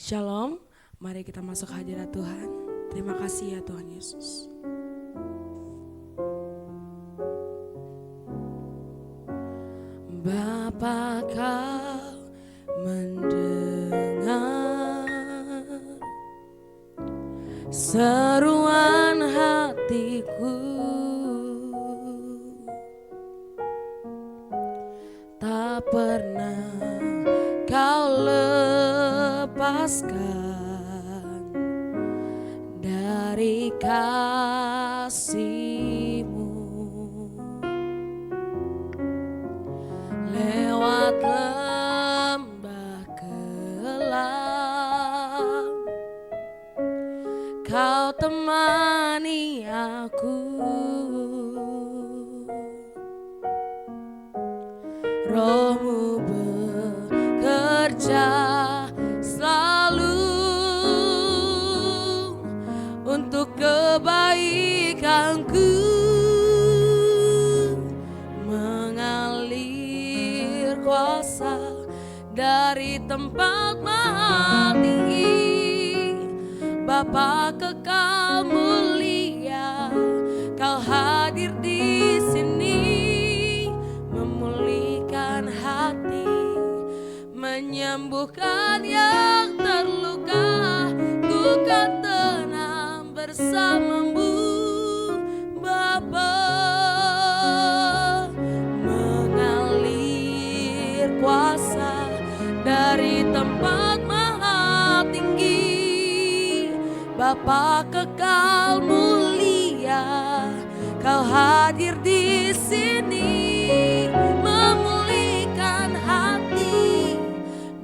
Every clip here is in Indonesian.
Shalom, mari kita masuk hadirat Tuhan. Terima kasih ya Tuhan Yesus. Bapa, kau mendengar seruan hatiku, tak pernah kau lepaskan dari kasih-Mu. Lewat lembah kelam, kau temani aku. Roh-Mu bekerja selalu untuk kebaikanku, mengalir kuasa dari tempat maha tinggi. Bapa kekal mulia, kau hadir di sini, memulihkan hati, menyembuhkan yang terluka. Ku kan tenang bersama-Mu, Bapa. Mengalir kuasa dari tempat maha tinggi. Bapa kekal mulia, kau hadir di sini, memulihkan hati,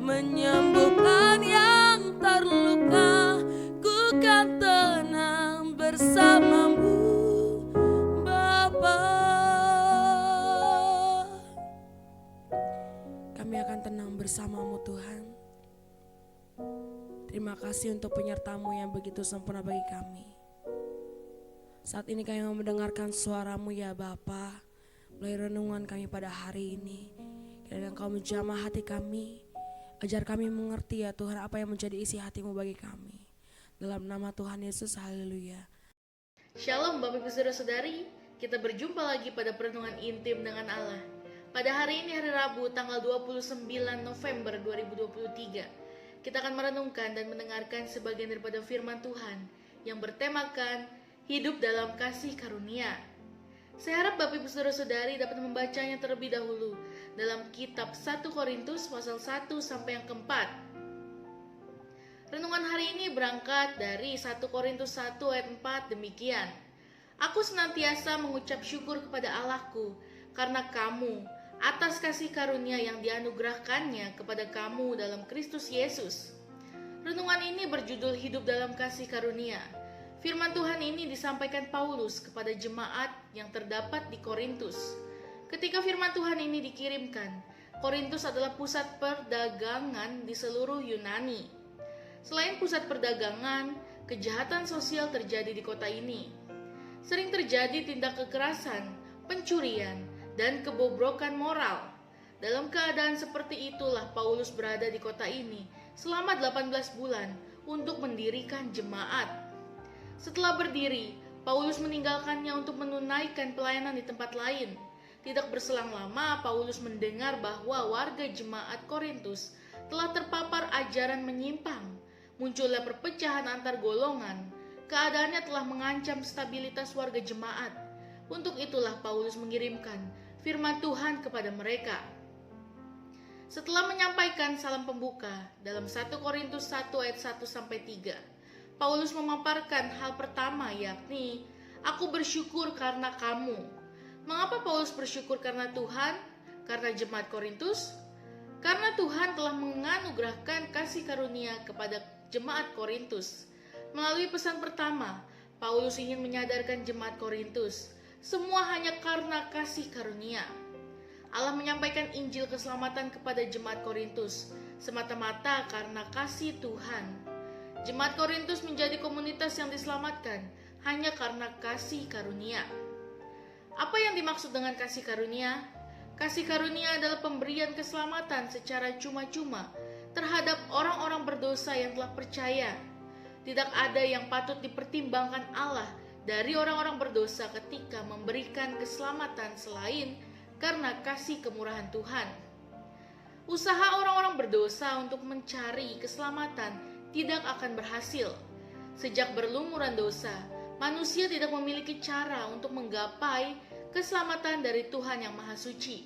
menyembuhkan yang terluka. Ku kan tenang bersama-Mu, Bapa. Kami akan tenang bersama-Mu Tuhan. Terima kasih untuk penyerta-Mu yang begitu sempurna bagi kami. Saat ini kami mau mendengarkan suara-Mu ya Bapa, melalui renungan kami pada hari ini. Kiranya Engkau menjamah hati kami, ajar kami mengerti ya Tuhan apa yang menjadi isi hati-Mu bagi kami. Dalam nama Tuhan Yesus, haleluya. Shalom Bapak Ibu Saudara-saudari, kita berjumpa lagi pada perenungan intim dengan Allah. Pada hari ini hari Rabu tanggal 29 November 2023, kita akan merenungkan dan mendengarkan sebagian daripada firman Tuhan yang bertemakan hidup dalam kasih karunia. Saya harap Bapak Ibu Saudara-saudari dapat membacanya terlebih dahulu dalam kitab 1 Korintus pasal 1 sampai yang keempat. Renungan hari ini berangkat dari 1 Korintus 1 ayat 4 demikian. Aku senantiasa mengucap syukur kepada Allahku karena kamu atas kasih karunia yang dianugerahkannya kepada kamu dalam Kristus Yesus. Renungan ini berjudul hidup dalam kasih karunia. Firman Tuhan ini disampaikan Paulus kepada jemaat yang terdapat di Korintus. Ketika firman Tuhan ini dikirimkan, Korintus adalah pusat perdagangan di seluruh Yunani. Selain pusat perdagangan, kejahatan sosial terjadi di kota ini. Sering terjadi tindak kekerasan, pencurian, dan kebobrokan moral. Dalam keadaan seperti itulah Paulus berada di kota ini selama 18 bulan untuk mendirikan jemaat. Setelah berdiri, Paulus meninggalkannya untuk menunaikan pelayanan di tempat lain. Tidak berselang lama, Paulus mendengar bahwa warga jemaat Korintus telah terpapar ajaran menyimpang. Munculnya perpecahan antar golongan. Keadaannya telah mengancam stabilitas warga jemaat. Untuk itulah Paulus mengirimkan firman Tuhan kepada mereka. Setelah menyampaikan salam pembuka dalam 1 Korintus 1 ayat 1 sampai 3, Paulus memaparkan hal pertama, yakni aku bersyukur karena kamu. Mengapa Paulus bersyukur karena Tuhan? Karena jemaat Korintus? Karena Tuhan telah menganugerahkan kasih karunia kepada jemaat Korintus. Melalui pesan pertama, Paulus ingin menyadarkan jemaat Korintus, semua hanya karena kasih karunia. Allah menyampaikan Injil keselamatan kepada jemaat Korintus semata-mata karena kasih Tuhan. Jemaat Korintus menjadi komunitas yang diselamatkan hanya karena kasih karunia. Apa yang dimaksud dengan kasih karunia? Kasih karunia adalah pemberian keselamatan secara cuma-cuma terhadap orang-orang berdosa yang telah percaya. Tidak ada yang patut dipertimbangkan Allah dari orang-orang berdosa ketika memberikan keselamatan selain karena kasih kemurahan Tuhan. Usaha orang-orang berdosa untuk mencari keselamatan tidak akan berhasil. Sejak berlumuran dosa, manusia tidak memiliki cara untuk menggapai keselamatan dari Tuhan yang Maha Suci.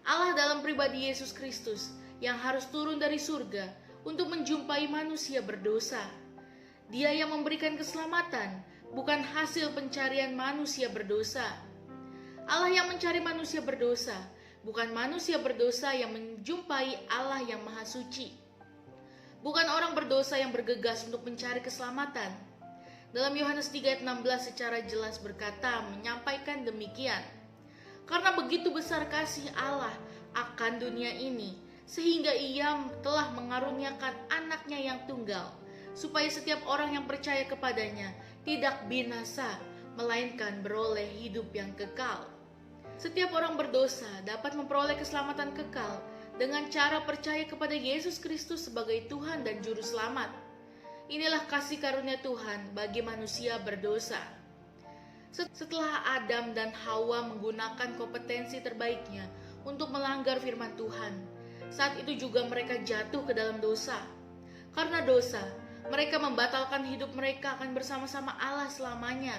Allah dalam pribadi Yesus Kristus yang harus turun dari surga untuk menjumpai manusia berdosa. Dia yang memberikan keselamatan, bukan hasil pencarian manusia berdosa. Allah yang mencari manusia berdosa, bukan manusia berdosa yang menjumpai Allah yang Maha Suci. Bukan orang berdosa yang bergegas untuk mencari keselamatan. Dalam Yohanes 3 ayat 16 secara jelas berkata, menyampaikan demikian. Karena begitu besar kasih Allah akan dunia ini, sehingga Ia telah mengaruniakan anaknya yang tunggal, supaya setiap orang yang percaya kepadanya tidak binasa, melainkan beroleh hidup yang kekal. Setiap orang berdosa dapat memperoleh keselamatan kekal dengan cara percaya kepada Yesus Kristus sebagai Tuhan dan Juru Selamat. Inilah kasih karunia Tuhan bagi manusia berdosa. Setelah Adam dan Hawa menggunakan kompetensi terbaiknya untuk melanggar firman Tuhan, saat itu juga mereka jatuh ke dalam dosa. Karena dosa, mereka membatalkan hidup mereka akan bersama-sama Allah selamanya.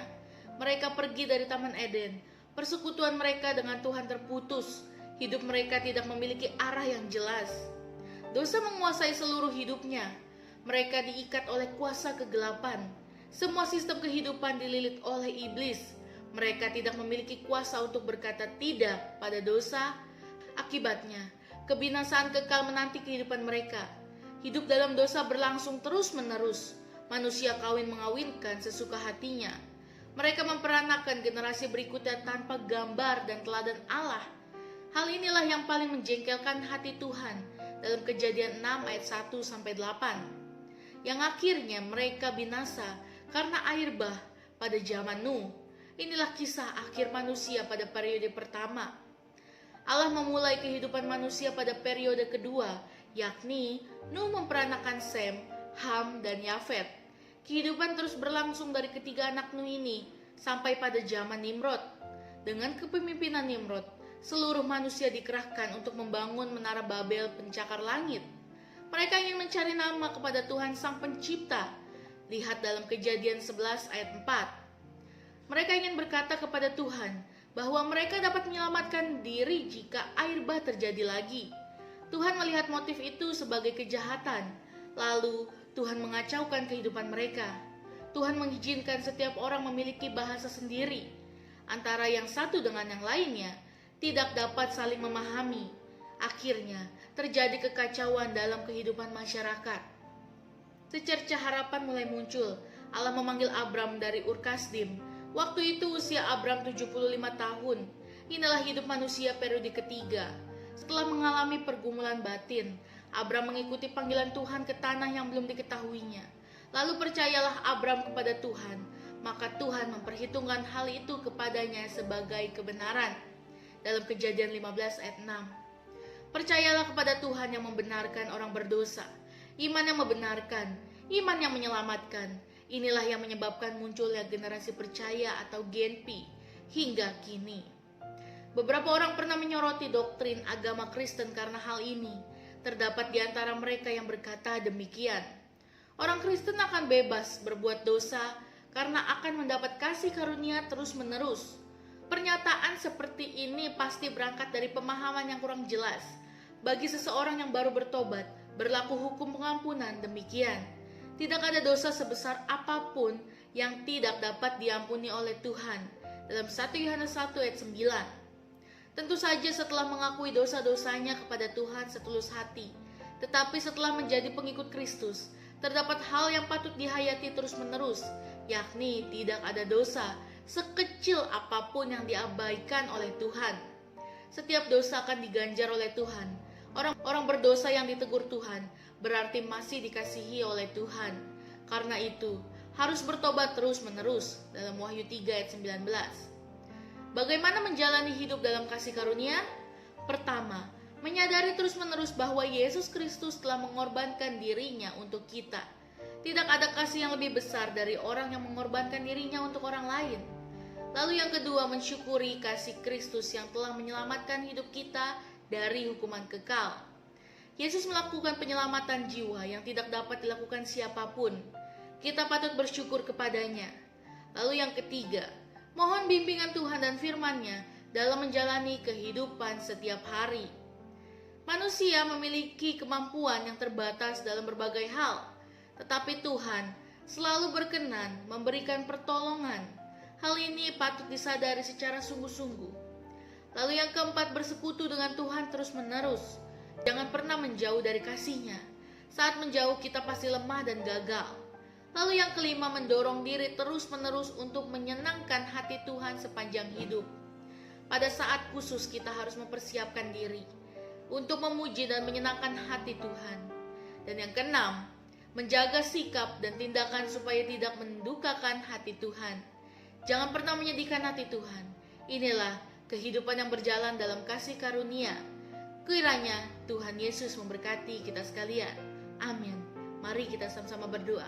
Mereka pergi dari Taman Eden. Persekutuan mereka dengan Tuhan terputus. Hidup mereka tidak memiliki arah yang jelas. Dosa menguasai seluruh hidupnya. Mereka diikat oleh kuasa kegelapan. Semua sistem kehidupan dililit oleh iblis. Mereka tidak memiliki kuasa untuk berkata tidak pada dosa. Akibatnya, kebinasaan kekal menanti kehidupan mereka. Hidup dalam dosa berlangsung terus-menerus. Manusia kawin-mengawinkan sesuka hatinya. Mereka memperanakan generasi berikutnya tanpa gambar dan teladan Allah. Hal inilah yang paling menjengkelkan hati Tuhan dalam Kejadian 6 ayat 1-8. Yang akhirnya mereka binasa karena air bah pada zaman Nuh. Inilah kisah akhir manusia pada periode pertama. Allah memulai kehidupan manusia pada periode kedua, yakni Nuh memperanakan Sem, Ham, dan Yafet. Kehidupan terus berlangsung dari ketiga anak Nuh ini sampai pada zaman Nimrod. Dengan kepemimpinan Nimrod, seluruh manusia dikerahkan untuk membangun menara Babel pencakar langit. Mereka ingin mencari nama kepada Tuhan Sang Pencipta. Lihat dalam Kejadian 11 ayat 4. Mereka ingin berkata kepada Tuhan bahwa mereka dapat menyelamatkan diri jika air bah terjadi lagi. Tuhan melihat motif itu sebagai kejahatan. Lalu Tuhan mengacaukan kehidupan mereka. Tuhan mengizinkan setiap orang memiliki bahasa sendiri. Antara yang satu dengan yang lainnya tidak dapat saling memahami. Akhirnya terjadi kekacauan dalam kehidupan masyarakat. Secerca harapan mulai muncul. Allah memanggil Abram dari Ur Kasdim. Waktu itu usia Abram 75 tahun. Inilah hidup manusia periode ketiga. Setelah mengalami pergumulan batin, Abram mengikuti panggilan Tuhan ke tanah yang belum diketahuinya. Lalu percayalah Abram kepada Tuhan, maka Tuhan memperhitungkan hal itu kepadanya sebagai kebenaran. Dalam Kejadian 15 ayat 6. Percayalah kepada Tuhan yang membenarkan orang berdosa. Iman yang membenarkan, iman yang menyelamatkan. Inilah yang menyebabkan munculnya generasi percaya atau Gen P hingga kini. Beberapa orang pernah menyoroti doktrin agama Kristen karena hal ini. Terdapat di antara mereka yang berkata demikian. Orang Kristen akan bebas berbuat dosa karena akan mendapat kasih karunia terus-menerus. Pernyataan seperti ini pasti berangkat dari pemahaman yang kurang jelas. Bagi seseorang yang baru bertobat, berlaku hukum pengampunan demikian. Tidak ada dosa sebesar apapun yang tidak dapat diampuni oleh Tuhan. Dalam 1 Yohanes 1 ayat 9. Tentu saja setelah mengakui dosa-dosanya kepada Tuhan setulus hati. Tetapi setelah menjadi pengikut Kristus, terdapat hal yang patut dihayati terus-menerus, yakni tidak ada dosa, sekecil apapun yang diabaikan oleh Tuhan. Setiap dosa akan diganjar oleh Tuhan. Orang berdosa yang ditegur Tuhan berarti masih dikasihi oleh Tuhan. Karena itu, harus bertobat terus-menerus dalam Wahyu 3 ayat 19. Bagaimana menjalani hidup dalam kasih karunia? Pertama, Menyadari terus-menerus bahwa Yesus Kristus telah mengorbankan dirinya untuk kita. Tidak ada kasih yang lebih besar dari orang yang mengorbankan dirinya untuk orang lain. Lalu yang kedua, mensyukuri kasih Kristus yang telah menyelamatkan hidup kita dari hukuman kekal. Yesus melakukan penyelamatan jiwa yang tidak dapat dilakukan siapapun. Kita patut bersyukur kepadanya. Lalu yang ketiga, mohon bimbingan Tuhan dan firman-Nya dalam menjalani kehidupan setiap hari. Manusia memiliki kemampuan yang terbatas dalam berbagai hal, tetapi Tuhan selalu berkenan memberikan pertolongan. Hal ini patut disadari secara sungguh-sungguh. Lalu yang keempat, bersekutu dengan Tuhan terus-menerus. Jangan pernah menjauh dari kasih-Nya. Saat menjauh kita pasti lemah dan gagal. Lalu yang kelima, mendorong diri terus-menerus untuk menyenangkan hati Tuhan sepanjang hidup. Pada saat khusus kita harus mempersiapkan diri untuk memuji dan menyenangkan hati Tuhan. Dan yang keenam, menjaga sikap dan tindakan supaya tidak mendukakan hati Tuhan. Jangan pernah menyedihkan hati Tuhan. Inilah kehidupan yang berjalan dalam kasih karunia. Kiranya Tuhan Yesus memberkati kita sekalian. Amin. Mari kita sama-sama berdoa.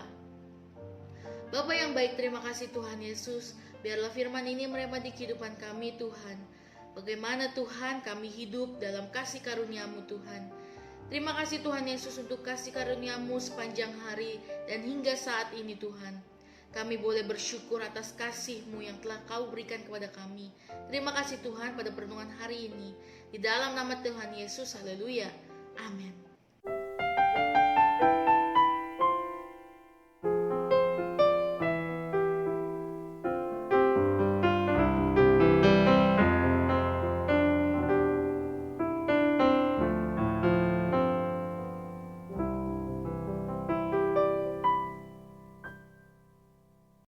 Bapa yang baik, terima kasih Tuhan Yesus. Biarlah firman ini meremati kehidupan kami Tuhan. Bagaimana Tuhan kami hidup dalam kasih karunia-Mu Tuhan. Terima kasih Tuhan Yesus untuk kasih karunia-Mu sepanjang hari dan hingga saat ini Tuhan. Kami boleh bersyukur atas kasih-Mu yang telah Kau berikan kepada kami. Terima kasih Tuhan pada perenungan hari ini. Di dalam nama Tuhan Yesus, haleluya. Amin.